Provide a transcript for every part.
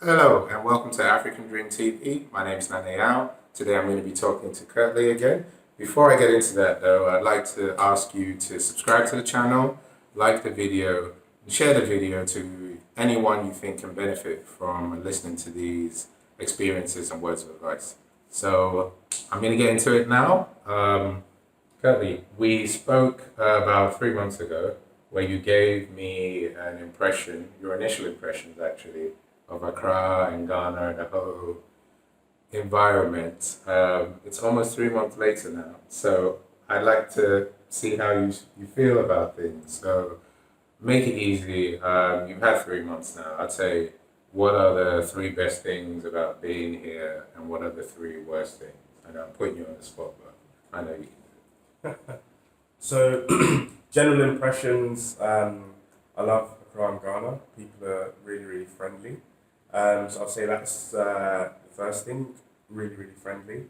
Hello and welcome to African Dream TV. My name is Nane. Today I'm going to be talking to Curtly again. Before I get into that though, I'd like to ask you to subscribe to the channel, like the video, and share the video to anyone you think can benefit from listening to these experiences and words of advice. So I'm going to get into it now. Curtly, we spoke about 3 months ago where you gave me an impression, your initial impressions actually, of Accra and Ghana and the whole environment. It's almost 3 months later now, so I'd like to see how you feel about things. So make it easy. You've had 3 months now. I'd say, what are the three best things about being here, and what are the three worst things? I know I'm putting you on the spot, but I know you So, general impressions. I love Accra and Ghana. People are really, really friendly. So I'll say that's the first thing. Really, really friendly.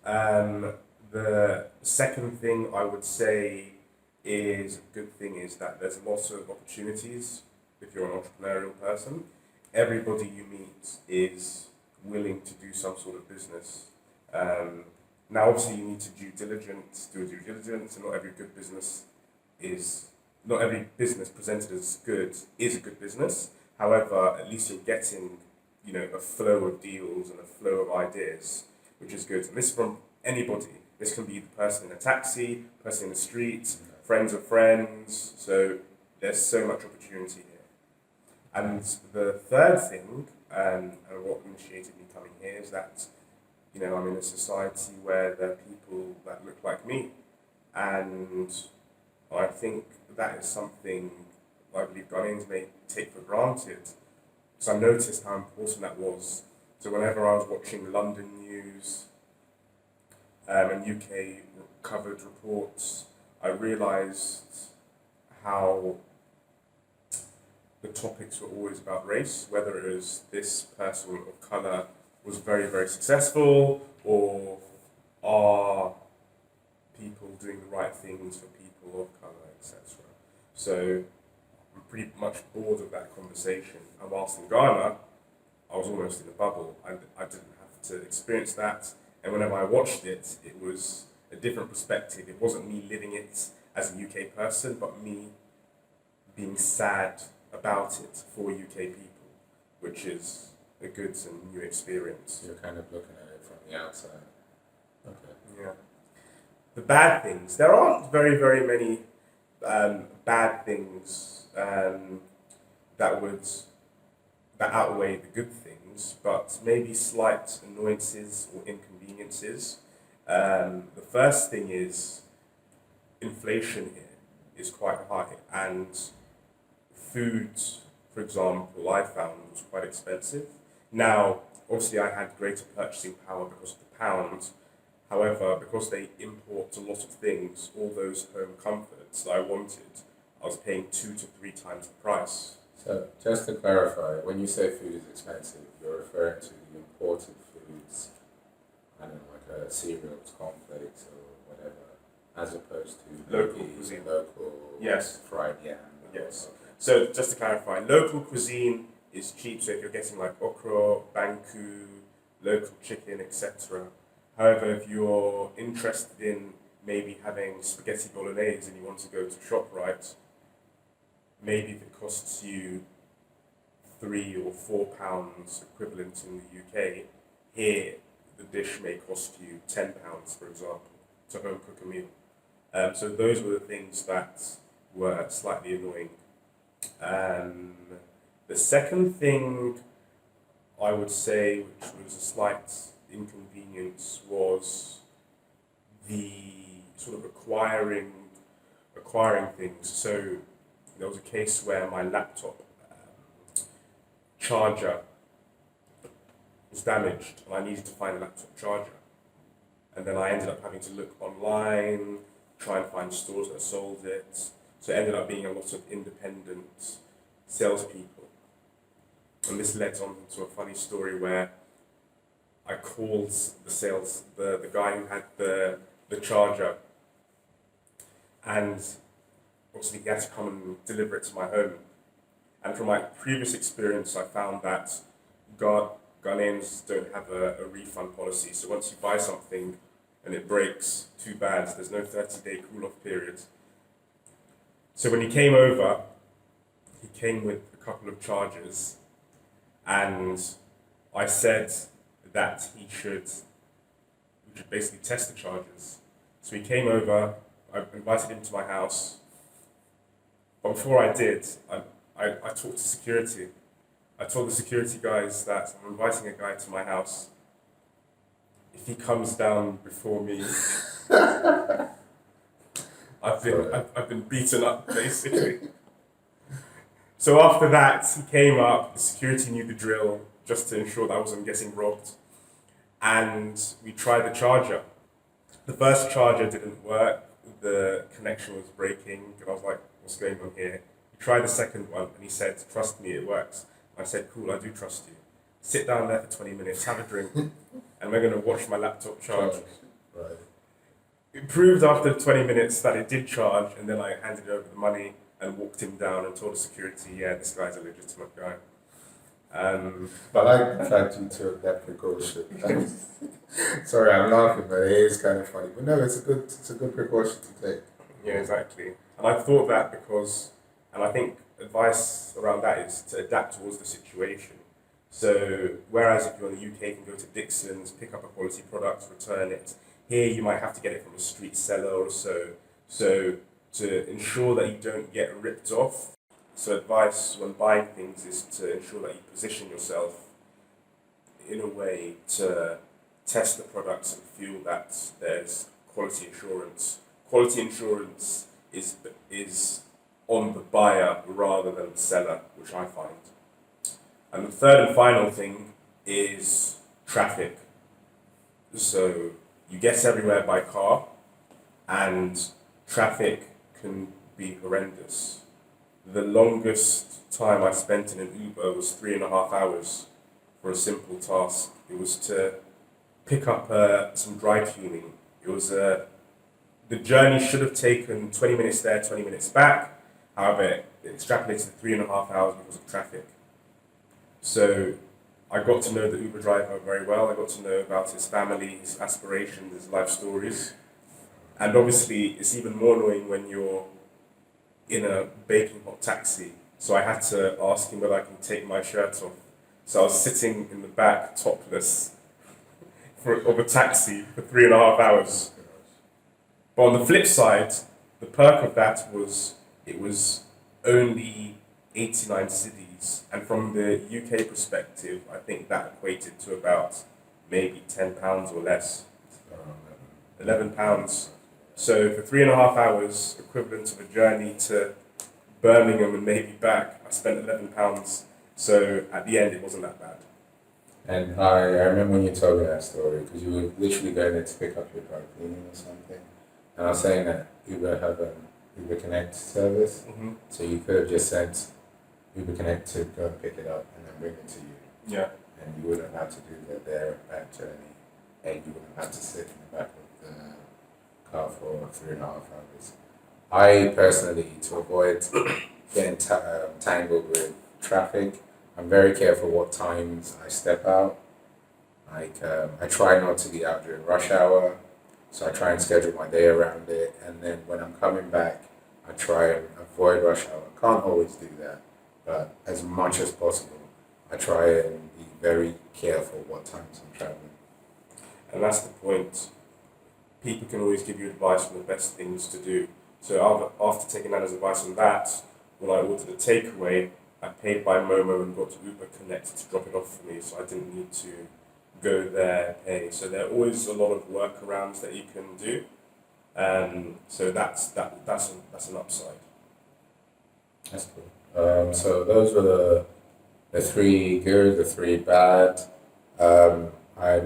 The second thing I would say is a good thing is that there's lots of opportunities if you're an entrepreneurial person. Everybody you meet is willing to do some sort of business. Um, Now, obviously, you need to do a due diligence, and not every business presented as good is a good business. However, at least you're getting, a flow of deals and a flow of ideas, which is good. And this is from anybody. This can be the person in a taxi, person in the street, friends of friends. So there's so much opportunity here. And the third thing, and what initiated me coming here, is that I'm in a society where there are people that look like me. And I think that is something I believe Ghanaians may take for granted. So I noticed how important that was. So whenever I was watching London news and UK covered reports, I realised how the topics were always about race, whether it was this person of colour was very, very successful, or are people doing the right things for people of colour, etc. So I'm pretty much bored of that conversation. And whilst in Ghana, I was almost in a bubble. I didn't have to experience that. And whenever I watched it, it was a different perspective. It wasn't me living it as a UK person, but me being sad about it for UK people, which is a good and new experience. you're kind of looking at it from the outside. Okay. Yeah. The bad things. There aren't very, very many bad things that would that outweigh the good things, but maybe slight annoyances or inconveniences. The first thing is inflation here is quite high, and food, for example, I found was quite expensive. Now, obviously, I had greater purchasing power because of the pound. However, because they import a lot of things, all those home comforts that I wanted, I was paying 2 to 3 times the price. So just to clarify, when you say food is expensive, you're referring to the imported foods, I don't know, like cereals, cornflakes, or whatever, as opposed to Local maybe cuisine. local Yes. fried yam. Yes. Okay. So just to clarify, local cuisine is cheap. So if you're getting like okra, banku, local chicken, etc. However, if you're interested in maybe having spaghetti bolognese and you want to go to ShopRite, maybe if it costs you £3 or £4 equivalent in the UK, here the dish may cost you £10, for example, to home cook a meal. So those were the things that were slightly annoying. Um, the second thing I would say, which was a slight inconvenience, was the sort of acquiring things. So there was a case where my laptop charger was damaged, and I needed to find a laptop charger. And then I ended up having to look online, try and find stores that sold it. So it ended up being a lot of independent salespeople. And this led on to a funny story where I called the guy who had the charger, and obviously he had to come and deliver it to my home. And from my previous experience, I found that Ghanaians don't have a refund policy. So once you buy something and it breaks, too bad. There's no 30-day cool-off period. So when he came over, he came with a couple of charges, and I said that we should basically test the charges. So he came over, I invited him to my house, but before I did, I talked to security. I told the security guys that I'm inviting a guy to my house. If he comes down before me, I've been beaten up, basically. So after that, he came up, the security knew the drill, just to ensure that I wasn't getting robbed. And we tried the charger. The first charger didn't work, the connection was breaking, and I was like, what's going on here? We tried the second one, and he said, trust me, it works. I said, cool, I do trust you. Sit down there for 20 minutes, have a drink, and we're going to watch my laptop charge. Right. It proved after 20 minutes that it did charge, and then I handed over the money and walked him down and told the security, yeah, this guy's a legitimate guy. But I like the fact you took that precaution. Sorry, I'm laughing, but it is kind of funny. But no, it's a good precaution to take. Yeah, exactly. And I thought that because, and I think advice around that is to adapt towards the situation. So, whereas if you're in the UK, you can go to Dixon's, pick up a quality product, return it. Here, you might have to get it from a street seller or so. So, to ensure that you don't get ripped off, so advice when buying things is to ensure that you position yourself in a way to test the products and feel that there's quality insurance. Quality insurance is on the buyer rather than the seller, which I find. And the third and final thing is traffic. So you get everywhere by car, and traffic can be horrendous. The longest time I spent in an Uber was 3.5 hours for a simple task. It was to pick up some dry cleaning. It was the journey should have taken 20 minutes there, 20 minutes back. However, it extrapolated to 3.5 hours because of traffic. So I got to know the Uber driver very well. I got to know about his family, his aspirations, his life stories. And obviously, it's even more annoying when you're in a baking hot taxi. So I had to ask him whether I can take my shirt off. So I was sitting in the back, topless, of a taxi for 3.5 hours. But on the flip side, the perk of that was it was only 89 cities. And from the UK perspective, I think that equated to about maybe £10 or less. £11. So for 3.5 hours, equivalent of a journey to Birmingham and maybe back, I spent £11. So at the end, it wasn't that bad. And I remember when you told me that story, because you were literally going there to pick up your dry cleaning or something. And I was saying that Uber have an Uber Connect service. Mm-hmm. So you could have just sent Uber Connect to go and pick it up and then bring it to you. Yeah. And you wouldn't have to do the there and back journey. And you wouldn't have to sit in the back of the car for 3.5 hours. I personally, to avoid getting tangled with traffic, I'm very careful what times I step out. Like, I try not to be out during rush hour, so I try and schedule my day around it. And then when I'm coming back, I try and avoid rush hour. I can't always do that, but as much as possible, I try and be very careful what times I'm traveling. And that's the point. People can always give you advice on the best things to do. So after taking Anna's advice on that, when I ordered a takeaway, I paid by Momo and got Uber Connect to drop it off for me, so I didn't need to go there and pay. So there are always a lot of workarounds that you can do. So that's an upside. That's cool. So those were the three good, the three bad. I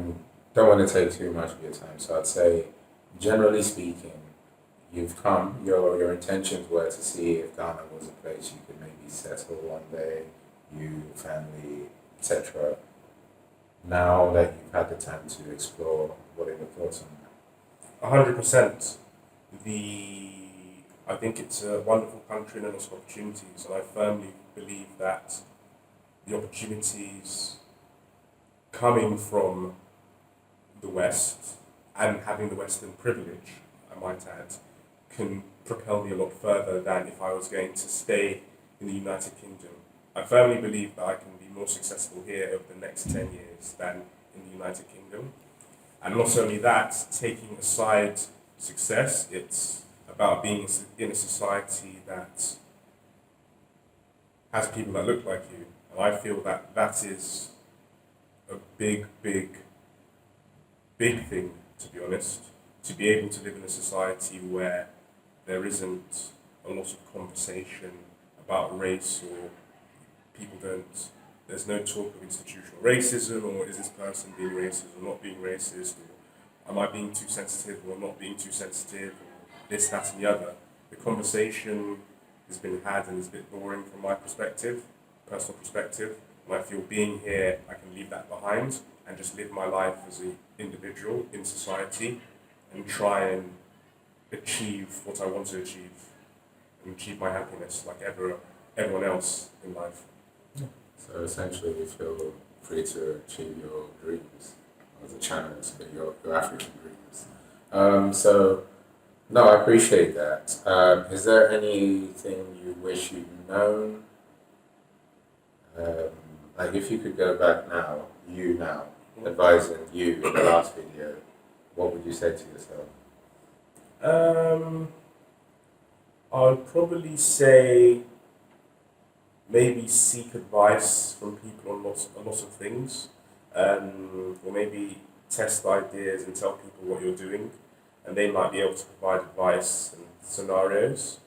don't want to take too much of your time, so I'd say, generally speaking, you've come, your intentions were to see if Ghana was a place you could maybe settle one day, you, family, etc. Now that you've had the time to explore, what are your thoughts on that? 100%. I think it's a wonderful country and lots of opportunities, and I firmly believe that the opportunities coming from the West and having the Western privilege, I might add, can propel me a lot further than if I was going to stay in the United Kingdom. I firmly believe that I can be more successful here over the next 10 years than in the United Kingdom. And not only that, taking aside success, it's about being in a society that has people that look like you. And I feel that that is a big thing, to be honest, to be able to live in a society where there isn't a lot of conversation about race, or there's no talk of institutional racism, or is this person being racist or not being racist, or am I being too sensitive or not being too sensitive, or this, that, and the other. The conversation has been had and is a bit boring from my perspective, personal perspective, and I feel being here, I can leave that behind and just live my life as an individual in society and try and achieve what I want to achieve and achieve my happiness like everyone else in life. So essentially, you feel free to achieve your dreams, or the channels for your African dreams. No, I appreciate that. Is there anything you wish you'd known? Like if you could go back now, advising you in the last video, what would you say to yourself? I would probably say maybe seek advice from people on a lot of things, or maybe test ideas and tell people what you're doing, and they might be able to provide advice and scenarios.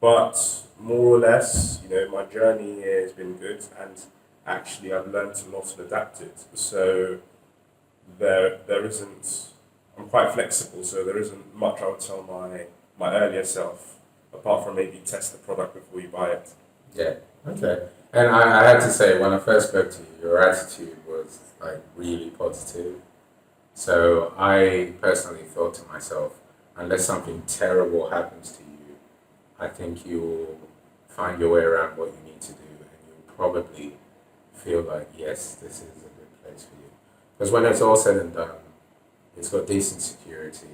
But more or less, my journey here has been good, and actually I've learned a lot and adapted. So there isn't. I'm quite flexible, so there isn't much I would tell my earlier self, apart from maybe test the product before you buy it. Yeah. Okay. And I had to say, when I first spoke to you, your attitude was like really positive. So I personally thought to myself, unless something terrible happens to you, I think you'll find your way around what you need to do, and you'll probably feel like, yes, this is a good place for you. Because when it's all said and done, it's got decent security.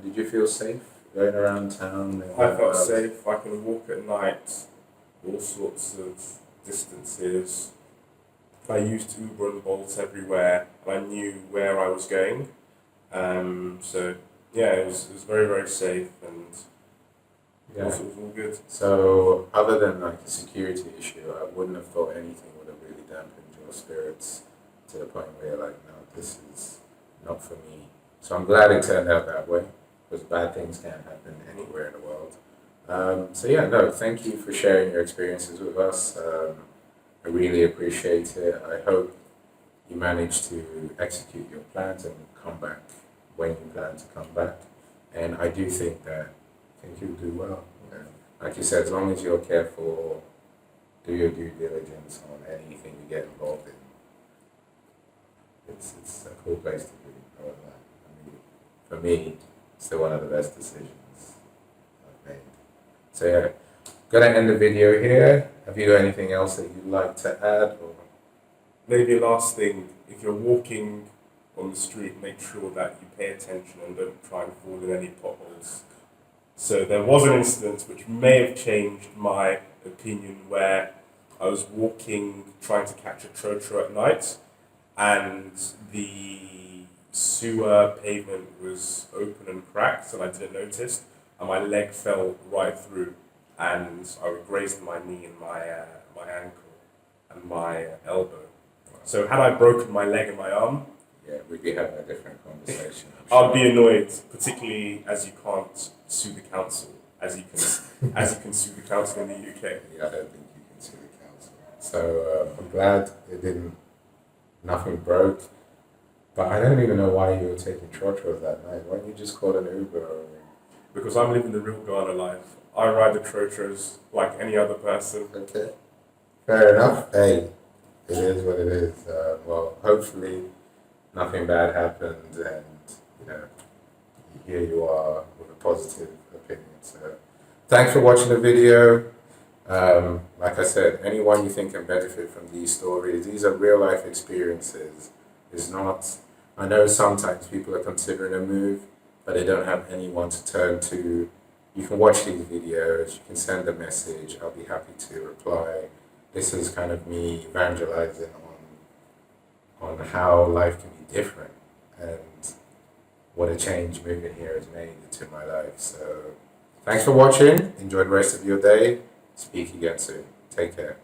Did you feel safe going around town? I felt safe. I can walk at night, all sorts of distances. I used Uber and Bolt everywhere, and I knew where I was going. So yeah, it was very, very safe, and yeah. It was all good. So other than like the security issue, I wouldn't have thought anything would have really dampened your spirits to the point where you're like, no, this is not for me. So I'm glad it turned out that way, because bad things can happen anywhere in the world. Thank you for sharing your experiences with us. I really appreciate it. I hope you manage to execute your plans and come back when you plan to come back. And I do think you'll do well. Like you said, as long as you're careful, do your due diligence on anything you get involved in. It's a cool place to be. I love that. I mean, for me, it's still one of the best decisions I've made. So yeah, gonna end the video here. Have you got anything else that you'd like to add? Or? Maybe a last thing, if you're walking on the street, make sure that you pay attention and don't try and fall in any potholes. So there was an incident which may have changed my opinion, where I was walking trying to catch a trotro at night, and the sewer pavement was open and cracked, and I didn't notice, and my leg fell right through, and I grazed my knee and my ankle and my elbow. So had I broken my leg and my arm, yeah, we'd be having a different conversation. I'd be annoyed, particularly as you can't sue the council, as you can sue the council in the UK. Yeah, I don't think you can sue the council. So I'm glad nothing broke. But I don't even know why you were taking trotros that night. Why don't you just call an Uber? Because I'm living the real Ghana life. I ride the trotros like any other person. Okay. Fair enough. Hey, it is what it is. Hopefully nothing bad happened, and here you are with a positive opinion. So thanks for watching the video. Like I said, anyone you think can benefit from these stories, these are real life experiences is not. I know sometimes people are considering a move, but they don't have anyone to turn to. You can watch these videos, you can send a message, I'll be happy to reply. This is kind of me evangelizing on how life can be different and what a change moving here has made into my life. So thanks for watching. Enjoy the rest of your day. Speak again soon. Take care.